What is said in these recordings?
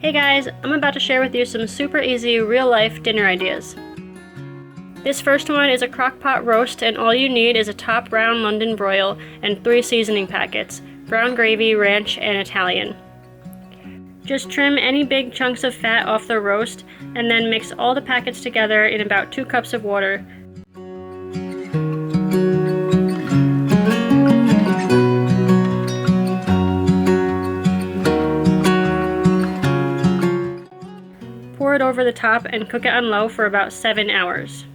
Hey guys, I'm about to share with you some super easy real-life dinner ideas. This first one is a Crockpot Roast, and all you need is a top brown London broil and 3 seasoning packets, brown gravy, ranch, and Italian. Just trim any big chunks of fat off the roast, and then mix all the packets together in about 2 cups of water. Pour it over the top and cook it on low for about 7 hours.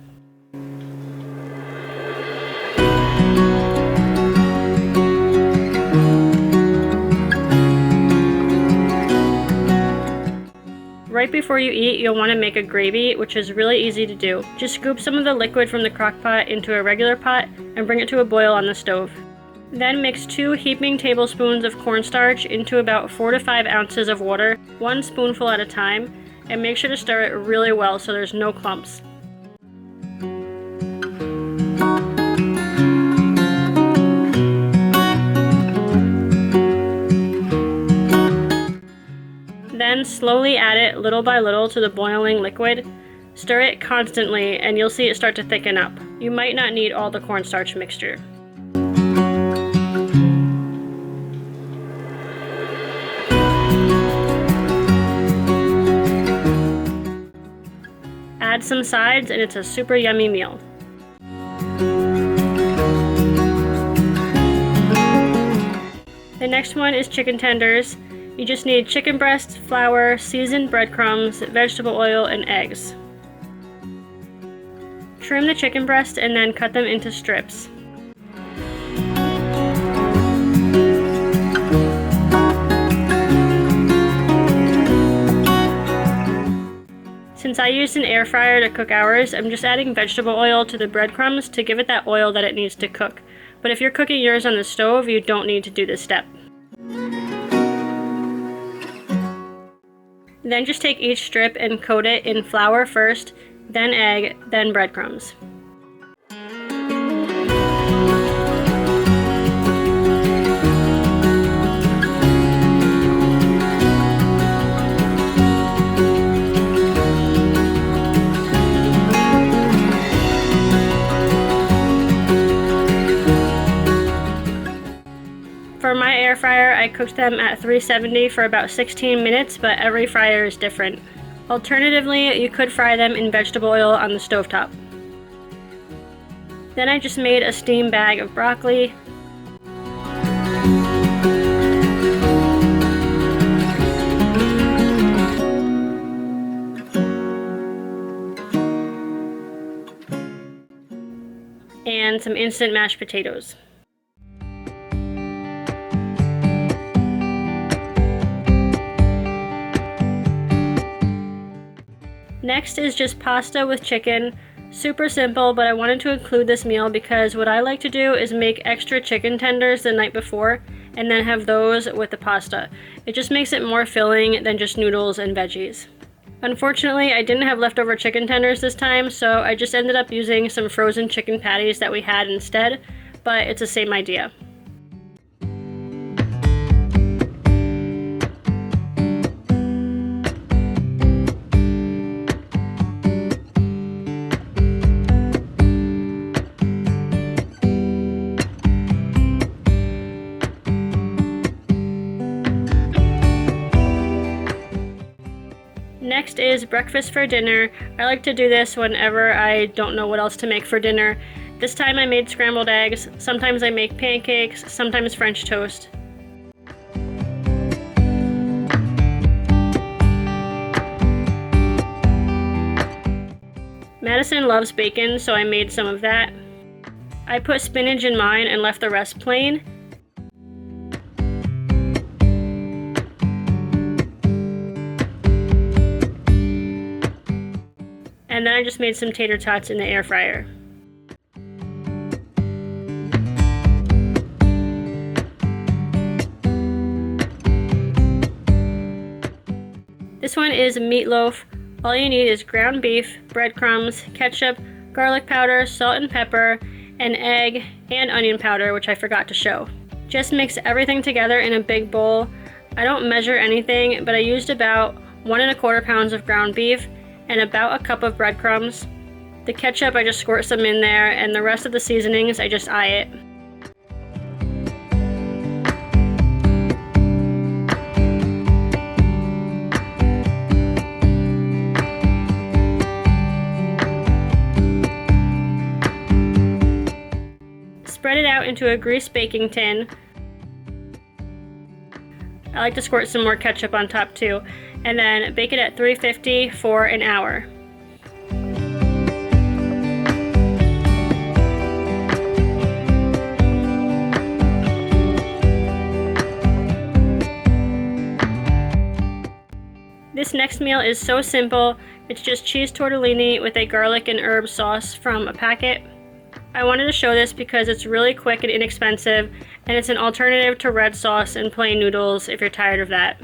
Right before you eat, you'll want to make a gravy, which is really easy to do. Just scoop some of the liquid from the crock pot into a regular pot and bring it to a boil on the stove. Then mix 2 heaping tablespoons of cornstarch into about 4 to 5 ounces of water, 1 spoonful at a time, and make sure to stir it really well so there's no clumps. Then slowly add it little by little to the boiling liquid. Stir it constantly and you'll see it start to thicken up. You might not need all the cornstarch mixture. Add some sides and it's a super yummy meal. The next one is chicken tenders. You just need chicken breast, flour, seasoned breadcrumbs, vegetable oil, and eggs. Trim the chicken breast and then cut them into strips. Since I used an air fryer to cook ours, I'm just adding vegetable oil to the breadcrumbs to give it that oil that it needs to cook. But if you're cooking yours on the stove, you don't need to do this step. Then just take each strip and coat it in flour first, then egg, then breadcrumbs. For my air fryer, I cooked them at 370 for about 16 minutes, but every fryer is different. Alternatively, you could fry them in vegetable oil on the stovetop. Then I just made a steamed bag of broccoli, and some instant mashed potatoes. Next is just pasta with chicken. Super simple, but I wanted to include this meal because what I like to do is make extra chicken tenders the night before and then have those with the pasta. It just makes it more filling than just noodles and veggies. Unfortunately, I didn't have leftover chicken tenders this time, so I just ended up using some frozen chicken patties that we had instead, but it's the same idea. Next is breakfast for dinner. I like to do this whenever I don't know what else to make for dinner. This time I made scrambled eggs. Sometimes I make pancakes, sometimes French toast. Madison loves bacon, so I made some of that. I put spinach in mine and left the rest plain. And then I just made some tater tots in the air fryer. This one is meatloaf. All you need is ground beef, breadcrumbs, ketchup, garlic powder, salt and pepper, an egg, and onion powder, which I forgot to show. Just mix everything together in a big bowl. I don't measure anything, but I used about 1¼ pounds of ground beef, and about a cup of breadcrumbs. The ketchup, I just squirt some in there, and the rest of the seasonings, I just eye it. Spread it out into a greased baking tin. I like to squirt some more ketchup on top too, and then bake it at 350 for an hour. This next meal is so simple. It's just cheese tortellini with a garlic and herb sauce from a packet. I wanted to show this because it's really quick and inexpensive, and it's an alternative to red sauce and plain noodles if you're tired of that.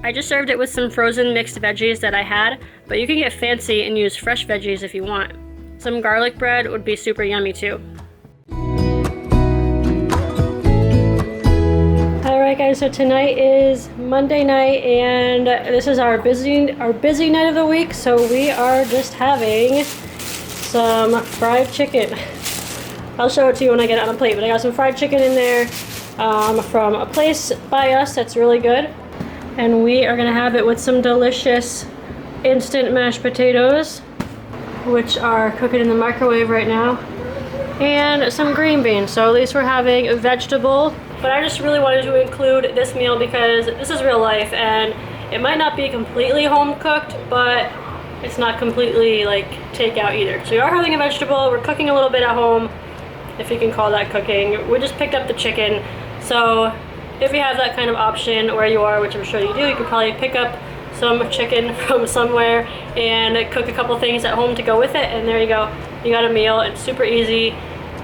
I just served it with some frozen mixed veggies that I had, but you can get fancy and use fresh veggies if you want. Some garlic bread would be super yummy too. Alright guys, so tonight is Monday night and this is our busy night of the week, so we are just having some fried chicken. I'll show it to you when I get it on a plate, but I got some fried chicken in there from a place by us that's really good. And we are gonna have it with some delicious instant mashed potatoes, which are cooking in the microwave right now, and some green beans. So at least we're having a vegetable. But I just really wanted to include this meal because this is real life, and it might not be completely home cooked, but it's not completely like takeout either. So you are having a vegetable, we're cooking a little bit at home, if you can call that cooking. We just picked up the chicken, so if you have that kind of option where you are, which I'm sure you do, you can probably pick up some chicken from somewhere and cook a couple things at home to go with it, and there you go. You got a meal. It's super easy.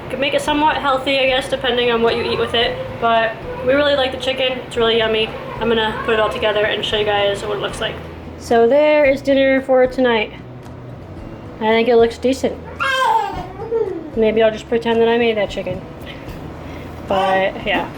You can make it somewhat healthy, I guess, depending on what you eat with it, but we really like the chicken. It's really yummy. I'm gonna put it all together and show you guys what it looks like. So there is dinner for tonight. I think it looks decent. Maybe I'll just pretend that I made that chicken. But yeah.